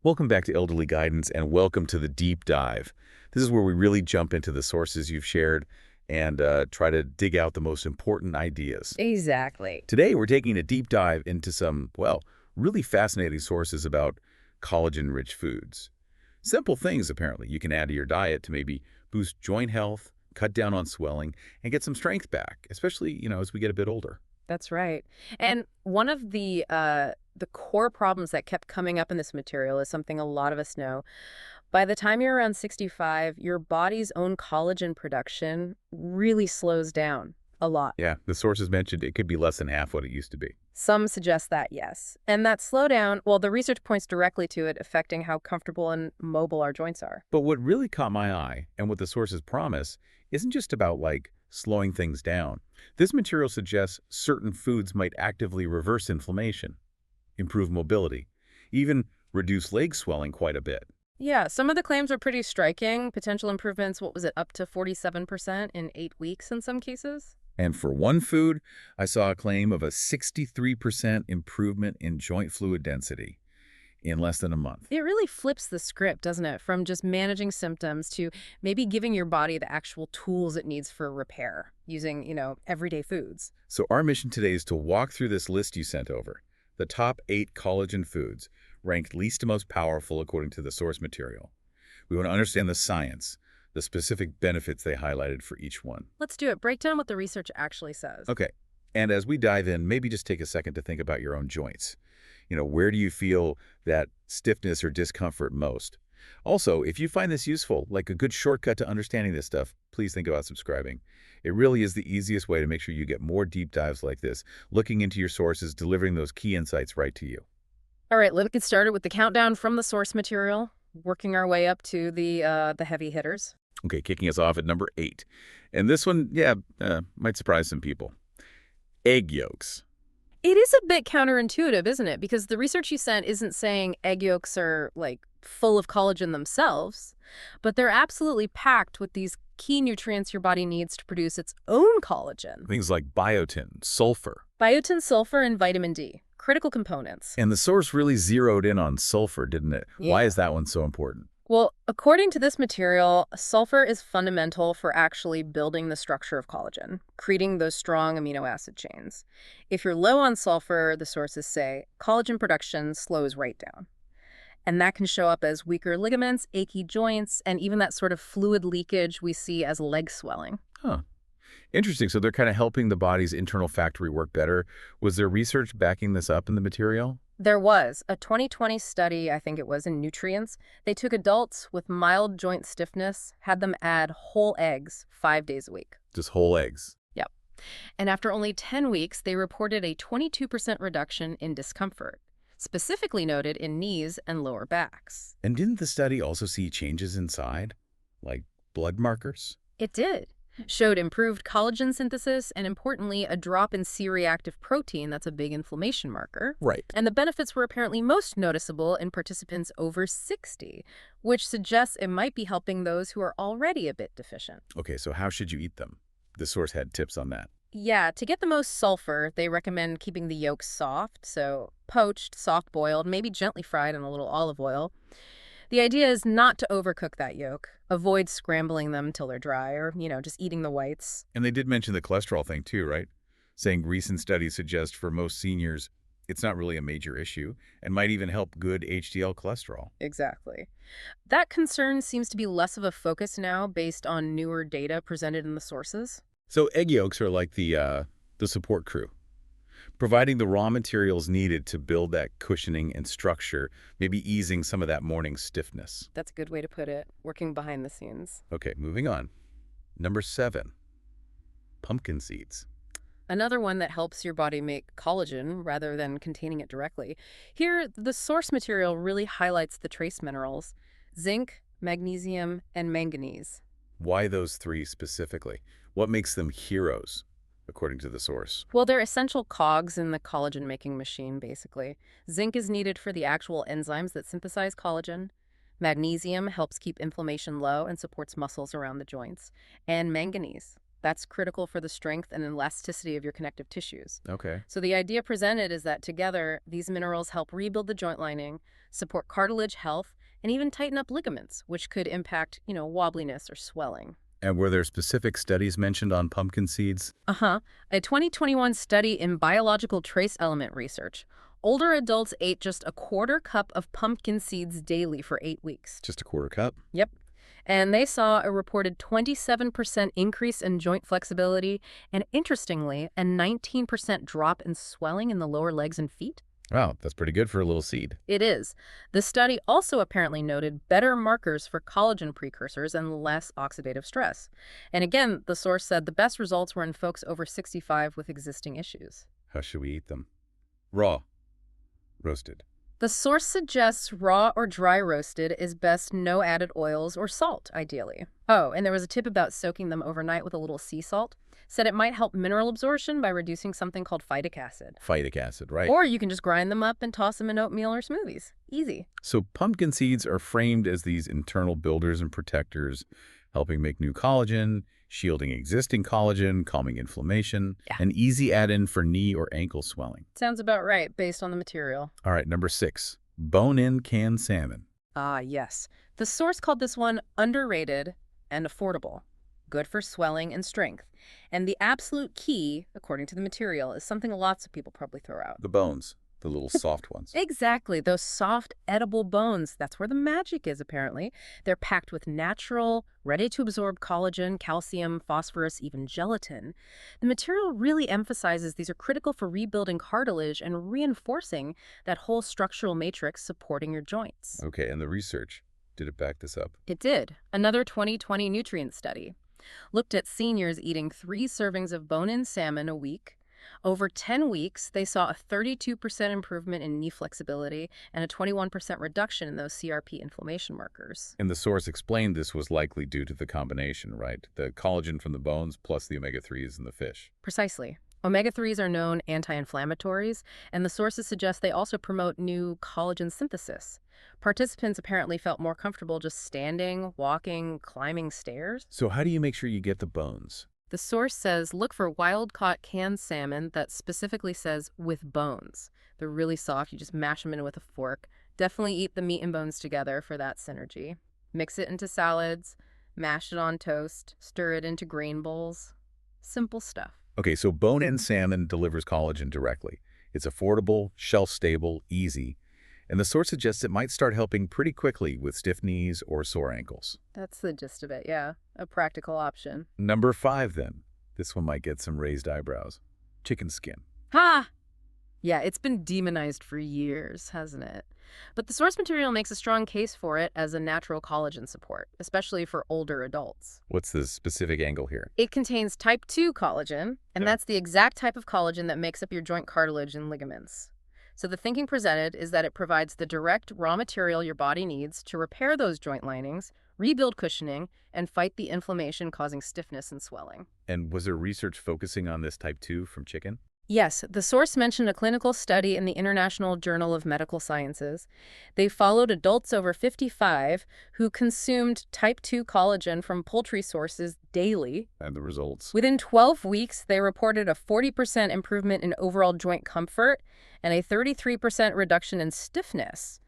Welcome back to Elderly Guidance and welcome to the deep dive. This is where we really jump into the sources you've shared and try to dig out the most important ideas. Exactly. Today, we're taking a deep dive into some, well, really fascinating sources about collagen-rich foods. Simple things, apparently, you can add to your diet to maybe boost joint health, cut down on swelling, and get some strength back, especially, as we get a bit older. That's right. And one of the core problems that kept coming up in this material is something a lot of us know. By the time you're around 65, your body's own collagen production really slows down a lot. Yeah, the sources mentioned it could be less than half what it used to be. Some suggest that, yes. And that slowdown, well, the research points directly to it affecting how comfortable and mobile our joints are. But what really caught my eye, and what the sources promise, isn't just about, slowing things down. This material suggests certain foods might actively reverse inflammation, improve mobility, even reduce leg swelling quite a bit. Yeah, some of the claims are pretty striking. Potential improvements, what was it, up to 47% in 8 weeks in some cases? And for one food, I saw a claim of a 63% improvement in joint fluid density in less than a month. It really flips the script, doesn't it? From just managing symptoms to maybe giving your body the actual tools it needs for repair using, everyday foods. So our mission today is to walk through this list you sent over, the top 8 collagen foods, ranked least to most powerful according to the source material. We want to understand the science, the specific benefits they highlighted for each one. Let's do it. Break down what the research actually says. Okay, and as we dive in, maybe just take a second to think about your own joints. Where do you feel that stiffness or discomfort most? Also, if you find this useful, like a good shortcut to understanding this stuff, please think about subscribing. It really is the easiest way to make sure you get more deep dives like this, looking into your sources, delivering those key insights right to you. All right, let's get started with the countdown from the source material, working our way up to the heavy hitters. Okay, kicking us off at number 8. And this one, might surprise some people. Egg yolks. It is a bit counterintuitive, isn't it? Because the research you sent isn't saying egg yolks are, full of collagen themselves, but they're absolutely packed with these key nutrients your body needs to produce its own collagen. Things like biotin, sulfur. Biotin, sulfur, and vitamin D, critical components. And the source really zeroed in on sulfur, didn't it? Yeah. Why is that one so important? Well, according to this material, sulfur is fundamental for actually building the structure of collagen, creating those strong amino acid chains. If you're low on sulfur, the sources say, collagen production slows right down. And that can show up as weaker ligaments, achy joints, and even that sort of fluid leakage we see as leg swelling. Huh. Interesting. So they're kind of helping the body's internal factory work better. Was there research backing this up in the material? There was a 2020 study, I think it was, in nutrients. They took adults with mild joint stiffness, had them add whole eggs 5 days a week. Just whole eggs. Yep. And after only 10 weeks, they reported a 22% reduction in discomfort, specifically noted in knees and lower backs. And didn't the study also see changes inside, like blood markers? It did. Showed improved collagen synthesis and, importantly, a drop in C-reactive protein, that's a big inflammation marker. Right. And the benefits were apparently most noticeable in participants over 60, which suggests it might be helping those who are already a bit deficient. Okay, so how should you eat them? The source had tips on that. Yeah, to get the most sulfur, they recommend keeping the yolks soft, so poached, soft-boiled, maybe gently fried in a little olive oil. The idea is not to overcook that yolk. Avoid scrambling them till they're dry or, just eating the whites. And they did mention the cholesterol thing too, right? Saying recent studies suggest for most seniors, it's not really a major issue and might even help good HDL cholesterol. Exactly. That concern seems to be less of a focus now based on newer data presented in the sources. So egg yolks are like the support crew, providing the raw materials needed to build that cushioning and structure, maybe easing some of that morning stiffness. That's a good way to put it, working behind the scenes. Okay, moving on. Number 7, pumpkin seeds. Another one that helps your body make collagen rather than containing it directly. Here, the source material really highlights the trace minerals: zinc, magnesium, and manganese. Why those 3 specifically? What makes them heroes, according to the source? Well, they're essential cogs in the collagen-making machine, basically. Zinc is needed for the actual enzymes that synthesize collagen. Magnesium helps keep inflammation low and supports muscles around the joints. And manganese. That's critical for the strength and elasticity of your connective tissues. Okay. So the idea presented is that together, these minerals help rebuild the joint lining, support cartilage health, and even tighten up ligaments, which could impact, wobbliness or swelling. And were there specific studies mentioned on pumpkin seeds? Uh-huh. A 2021 study in biological trace element research. Older adults ate just a quarter cup of pumpkin seeds daily for 8 weeks. Just a quarter cup? Yep. And they saw a reported 27% increase in joint flexibility and, interestingly, a 19% drop in swelling in the lower legs and feet. Wow, that's pretty good for a little seed. It is. The study also apparently noted better markers for collagen precursors and less oxidative stress. And again, the source said the best results were in folks over 65 with existing issues. How should we eat them? Raw. Roasted. The source suggests raw or dry roasted is best, no added oils or salt, ideally. Oh, and there was a tip about soaking them overnight with a little sea salt. Said it might help mineral absorption by reducing something called phytic acid. Phytic acid, right. Or you can just grind them up and toss them in oatmeal or smoothies. Easy. So pumpkin seeds are framed as these internal builders and protectors, helping make new collagen, shielding existing collagen, calming inflammation, Yeah. an easy add-in for knee or ankle swelling. Sounds about right, based on the material. All right, number 6, bone-in canned salmon. Ah, yes. The source called this one underrated and affordable. Good for swelling and strength. And the absolute key, according to the material, is something lots of people probably throw out. The bones, the little soft ones. Exactly. Those soft, edible bones. That's where the magic is, apparently. They're packed with natural, ready-to-absorb collagen, calcium, phosphorus, even gelatin. The material really emphasizes these are critical for rebuilding cartilage and reinforcing that whole structural matrix supporting your joints. Okay, and the research, did it back this up? It did. Another 2020 nutrient study looked at seniors eating 3 servings of bone-in salmon a week. Over 10 weeks, they saw a 32% improvement in knee flexibility and a 21% reduction in those CRP inflammation markers. And the source explained this was likely due to the combination, right? The collagen from the bones plus the omega-3s in the fish. Precisely. Omega-3s are known anti-inflammatories, and the sources suggest they also promote new collagen synthesis. Participants apparently felt more comfortable just standing, walking, climbing stairs. So how do you make sure you get the bones? The source says look for wild-caught canned salmon that specifically says with bones. They're really soft. You just mash them in with a fork. Definitely eat the meat and bones together for that synergy. Mix it into salads, mash it on toast, stir it into grain bowls. Simple stuff. Okay, so bone-in salmon delivers collagen directly. It's affordable, shelf-stable, easy, and the source suggests it might start helping pretty quickly with stiff knees or sore ankles. That's the gist of it, yeah. A practical option. Number 5, then. This one might get some raised eyebrows. Chicken skin. Ha! Yeah, it's been demonized for years, hasn't it? But the source material makes a strong case for it as a natural collagen support, especially for older adults. What's the specific angle here? It contains type 2 collagen, and Yeah. that's the exact type of collagen that makes up your joint cartilage and ligaments. So the thinking presented is that it provides the direct raw material your body needs to repair those joint linings, rebuild cushioning, and fight the inflammation causing stiffness and swelling. And was there research focusing on this type 2 from chicken? Yes, the source mentioned a clinical study in the International Journal of Medical Sciences. They followed adults over 55 who consumed type 2 collagen from poultry sources daily. And the results? Within 12 weeks, they reported a 40% improvement in overall joint comfort and a 33% reduction in stiffness.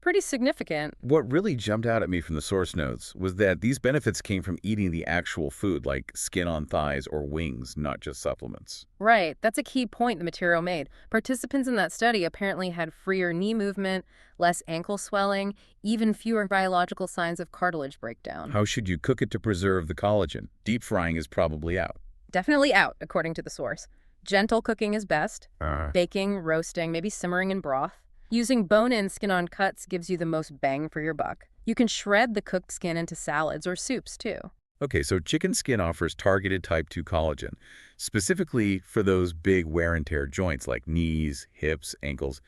Pretty significant. What really jumped out at me from the source notes was that these benefits came from eating the actual food, like skin on thighs or wings, not just supplements. Right, that's a key point the material made. Participants in that study apparently had freer knee movement, less ankle swelling, even fewer biological signs of cartilage breakdown. How should you cook it to preserve the collagen? Deep frying is probably out. Definitely out, according to the source. Gentle cooking is best. Baking, roasting, maybe simmering in broth. Using bone-in skin-on cuts gives you the most bang for your buck. You can shred the cooked skin into salads or soups, too. Okay, so chicken skin offers targeted type 2 collagen, specifically for those big wear and tear joints like knees, hips, ankles.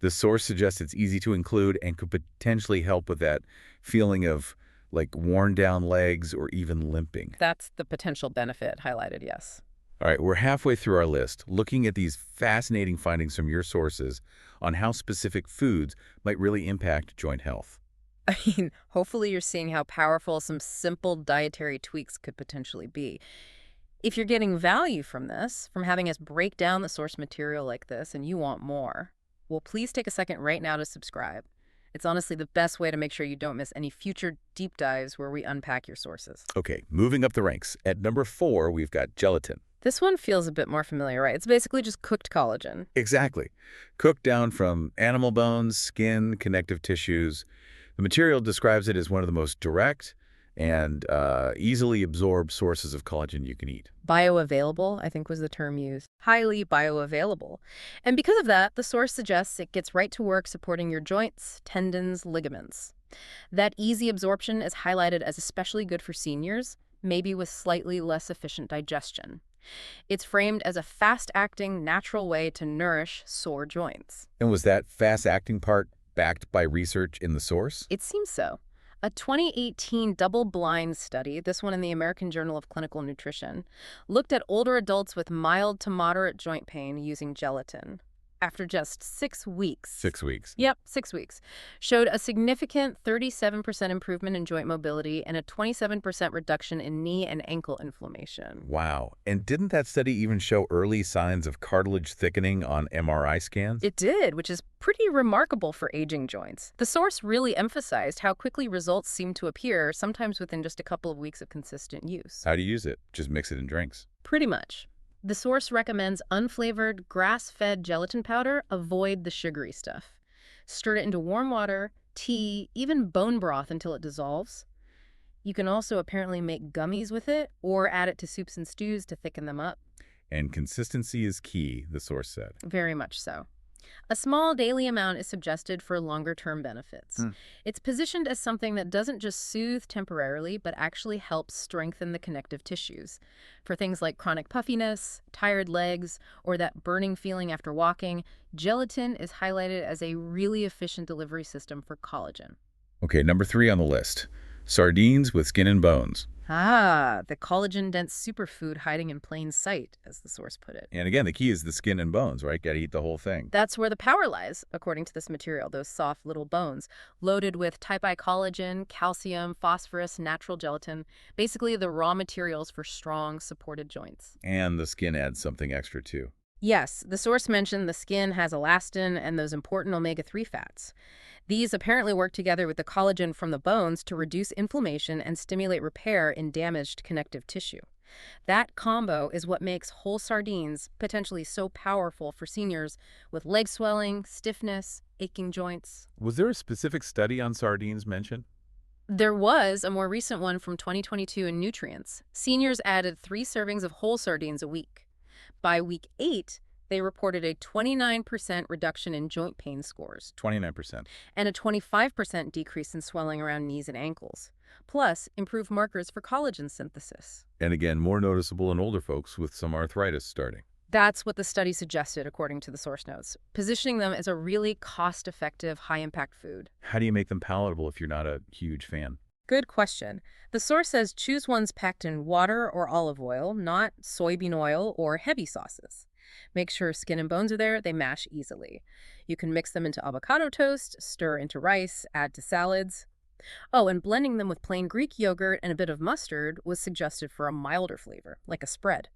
The source suggests it's easy to include and could potentially help with that feeling of like worn down legs or even limping. That's the potential benefit highlighted, yes. All right, we're halfway through our list, looking at these fascinating findings from your sources on how specific foods might really impact joint health. I mean, hopefully you're seeing how powerful some simple dietary tweaks could potentially be. If you're getting value from this, from having us break down the source material like this, and you want more, well, please take a second right now to subscribe. It's honestly the best way to make sure you don't miss any future deep dives where we unpack your sources. Okay, moving up the ranks. At number 4, we've got gelatin. This one feels a bit more familiar, right? It's basically just cooked collagen. Exactly. Cooked down from animal bones, skin, connective tissues. The material describes it as one of the most direct and easily absorbed sources of collagen you can eat. Bioavailable, I think was the term used. Highly bioavailable. And because of that, the source suggests it gets right to work supporting your joints, tendons, ligaments. That easy absorption is highlighted as especially good for seniors, maybe with slightly less efficient digestion. It's framed as a fast-acting, natural way to nourish sore joints. And was that fast-acting part backed by research in the source? It seems so. A 2018 double-blind study, this one in the American Journal of Clinical Nutrition, looked at older adults with mild to moderate joint pain using gelatin. After just 6 weeks. 6 weeks. Yep, 6 weeks. Showed a significant 37% improvement in joint mobility and a 27% reduction in knee and ankle inflammation. Wow. And didn't that study even show early signs of cartilage thickening on MRI scans? It did, which is pretty remarkable for aging joints. The source really emphasized how quickly results seem to appear, sometimes within just a couple of weeks of consistent use. How do you use it? Just mix it in drinks. Pretty much. The source recommends unflavored, grass-fed gelatin powder. Avoid the sugary stuff. Stir it into warm water, tea, even bone broth until it dissolves. You can also apparently make gummies with it or add it to soups and stews to thicken them up. And consistency is key, the source said. Very much so. A small daily amount is suggested for longer-term benefits. It's positioned as something that doesn't just soothe temporarily, but actually helps strengthen the connective tissues. For things like chronic puffiness, tired legs, or that burning feeling after walking, gelatin is highlighted as a really efficient delivery system for collagen. Okay, number 3 on the list. Sardines with skin and bones. The collagen-dense superfood hiding in plain sight, as the source put it. And again, the key is the skin and bones, right? Got to eat the whole thing. That's where the power lies, according to this material, those soft little bones, loaded with type I collagen, calcium, phosphorus, natural gelatin, basically the raw materials for strong, supported joints. And the skin adds something extra too. Yes, the source mentioned the skin has elastin and those important omega-3 fats. These apparently work together with the collagen from the bones to reduce inflammation and stimulate repair in damaged connective tissue. That combo is what makes whole sardines potentially so powerful for seniors with leg swelling, stiffness, aching joints. Was there a specific study on sardines mentioned? There was a more recent one from 2022 in Nutrients. Seniors added 3 servings of whole sardines a week. By week 8, they reported a 29% reduction in joint pain scores. 29%. And a 25% decrease in swelling around knees and ankles. Plus, improved markers for collagen synthesis. And again, more noticeable in older folks with some arthritis starting. That's what the study suggested, according to the source notes, positioning them as a really cost-effective, high-impact food. How do you make them palatable if you're not a huge fan? Good question. The source says choose ones packed in water or olive oil, not soybean oil or heavy sauces. Make sure skin and bones are there, they mash easily. You can mix them into avocado toast, stir into rice, add to salads. Oh, and blending them with plain Greek yogurt and a bit of mustard was suggested for a milder flavor, like a spread.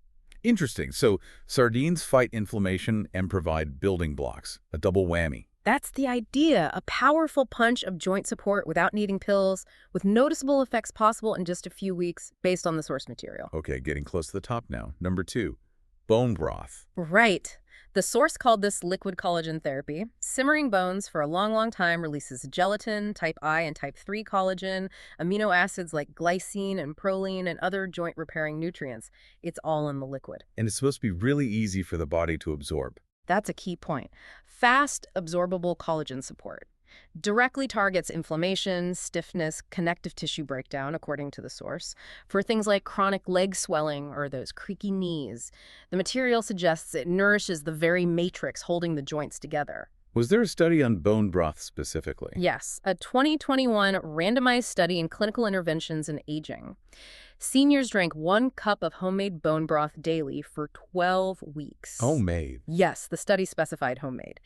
Interesting. So sardines fight inflammation and provide building blocks, a double whammy. That's the idea, a powerful punch of joint support without needing pills, with noticeable effects possible in just a few weeks based on the source material. Okay, getting close to the top now. Number 2, bone broth. Right. The source called this liquid collagen therapy. Simmering bones for a long, long time releases gelatin, type I and type 3 collagen, amino acids like glycine and proline, and other joint-repairing nutrients. It's all in the liquid. And it's supposed to be really easy for the body to absorb. That's a key point. Fast, absorbable collagen support. Directly targets inflammation, stiffness, connective tissue breakdown, according to the source, for things like chronic leg swelling or those creaky knees. The material suggests it nourishes the very matrix holding the joints together. Was there a study on bone broth specifically? Yes, a 2021 randomized study in clinical interventions in aging. Seniors drank 1 cup of homemade bone broth daily for 12 weeks. Homemade. Yes, the study specified homemade.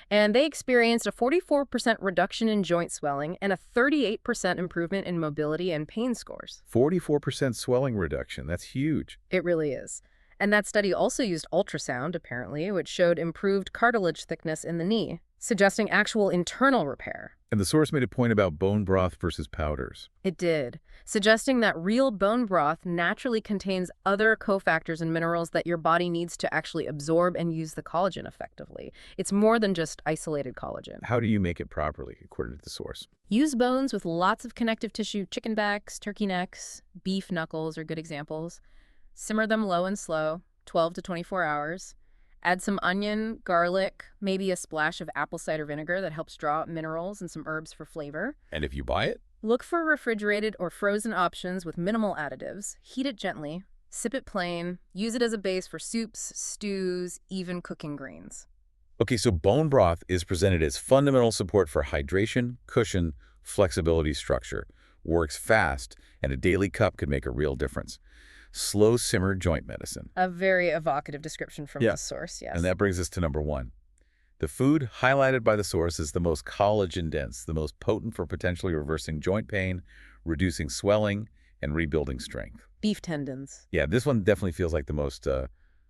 And they experienced a 44% reduction in joint swelling and a 38% improvement in mobility and pain scores. 44% swelling reduction. That's huge. It really is. And that study also used ultrasound, apparently, which showed improved cartilage thickness in the knee, suggesting actual internal repair. And the source made a point about bone broth versus powders. It did, suggesting that real bone broth naturally contains other cofactors and minerals that your body needs to actually absorb and use the collagen effectively. It's more than just isolated collagen. How do you make it properly, according to the source? Use bones with lots of connective tissue. Chicken backs, turkey necks, beef knuckles are good examples. Simmer them low and slow, 12 to 24 hours. Add some onion, garlic, maybe a splash of apple cider vinegar that helps draw out minerals and some herbs for flavor. And if you buy it? Look for refrigerated or frozen options with minimal additives. Heat it gently. Sip it plain. Use it as a base for soups, stews, even cooking greens. Okay, so bone broth is presented as fundamental support for hydration, cushion, flexibility, structure. Works fast, and a daily cup could make a real difference. Slow simmer joint medicine. A very evocative description from the source, yes. And that brings us to number 1. The food highlighted by the source is the most collagen-dense, the most potent for potentially reversing joint pain, reducing swelling, and rebuilding strength. Beef tendons. Yeah, this one definitely feels like the most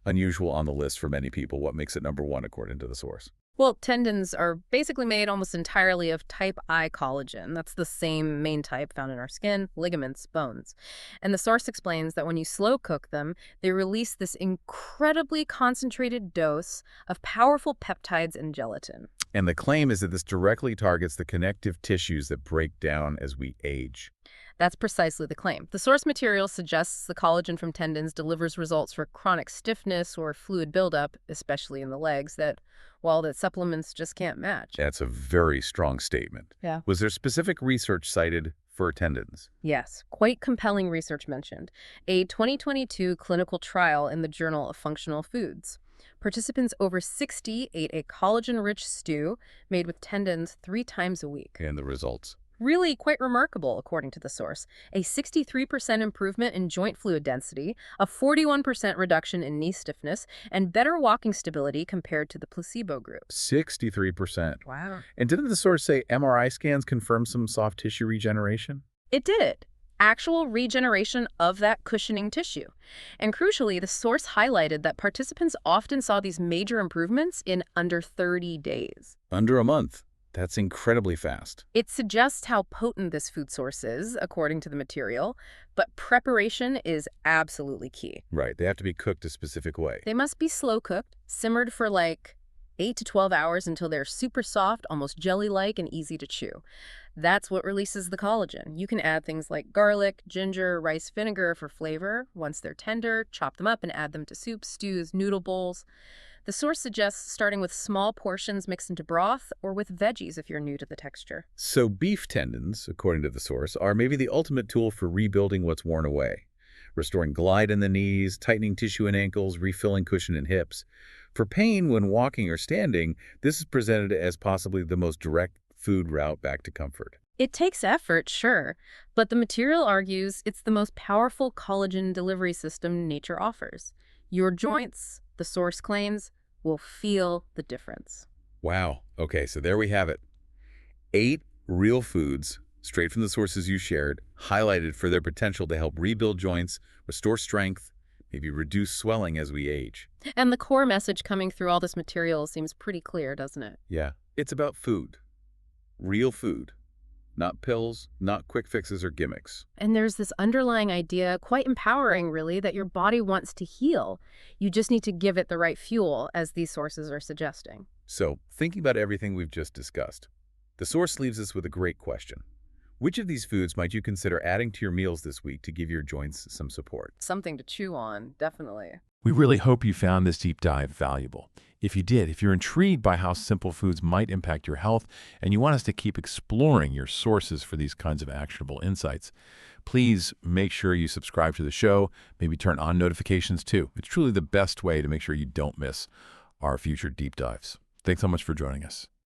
unusual on the list for many people. What makes it number 1 according to the source? Well, tendons are basically made almost entirely of type I collagen. That's the same main type found in our skin, ligaments, bones. And the source explains that when you slow cook them, they release this incredibly concentrated dose of powerful peptides and gelatin. And the claim is that this directly targets the connective tissues that break down as we age. That's precisely the claim. The source material suggests the collagen from tendons delivers results for chronic stiffness or fluid buildup, especially in the legs, that, well, that supplements just can't match. That's a very strong statement. Yeah. Was there specific research cited for tendons? Yes, quite compelling research mentioned. A 2022 clinical trial in the Journal of Functional Foods. Participants over 60 ate a collagen-rich stew made with tendons 3 times a week. And the results? Really quite remarkable, according to the source. A 63% improvement in joint fluid density, a 41% reduction in knee stiffness, and better walking stability compared to the placebo group. 63%. Wow. And didn't the source say MRI scans confirm some soft tissue regeneration? It did. Actual regeneration of that cushioning tissue. And crucially, the source highlighted that participants often saw these major improvements in under 30 days. Under a month. That's incredibly fast. It suggests how potent this food source is, according to the material, but preparation is absolutely key. Right, they have to be cooked a specific way. They must be slow cooked, simmered for like 8 to 12 hours until they're super soft, almost jelly-like, and easy to chew. That's what releases the collagen. You can add things like garlic, ginger, rice vinegar for flavor. Once they're tender, chop them up and add them to soups, stews, noodle bowls. The source suggests starting with small portions mixed into broth or with veggies if you're new to the texture. So beef tendons, according to the source, are maybe the ultimate tool for rebuilding what's worn away. Restoring glide in the knees, tightening tissue in ankles, refilling cushion in hips. For pain when walking or standing, this is presented as possibly the most direct food route back to comfort. It takes effort, sure, but the material argues it's the most powerful collagen delivery system nature offers. Your joints, the source claims, will feel the difference. Wow. Okay, so there we have it. 8 real foods, straight from the sources you shared, highlighted for their potential to help rebuild joints, restore strength, maybe reduce swelling as we age. And the core message coming through all this material seems pretty clear, doesn't it? Yeah, it's about food. Real food. Not pills, not quick fixes or gimmicks. And there's this underlying idea, quite empowering really, that your body wants to heal. You just need to give it the right fuel, as these sources are suggesting. So, thinking about everything we've just discussed, the source leaves us with a great question. Which of these foods might you consider adding to your meals this week to give your joints some support? Something to chew on, definitely. We really hope you found this deep dive valuable. If you did, if you're intrigued by how simple foods might impact your health and you want us to keep exploring your sources for these kinds of actionable insights, please make sure you subscribe to the show, maybe turn on notifications too. It's truly the best way to make sure you don't miss our future deep dives. Thanks so much for joining us.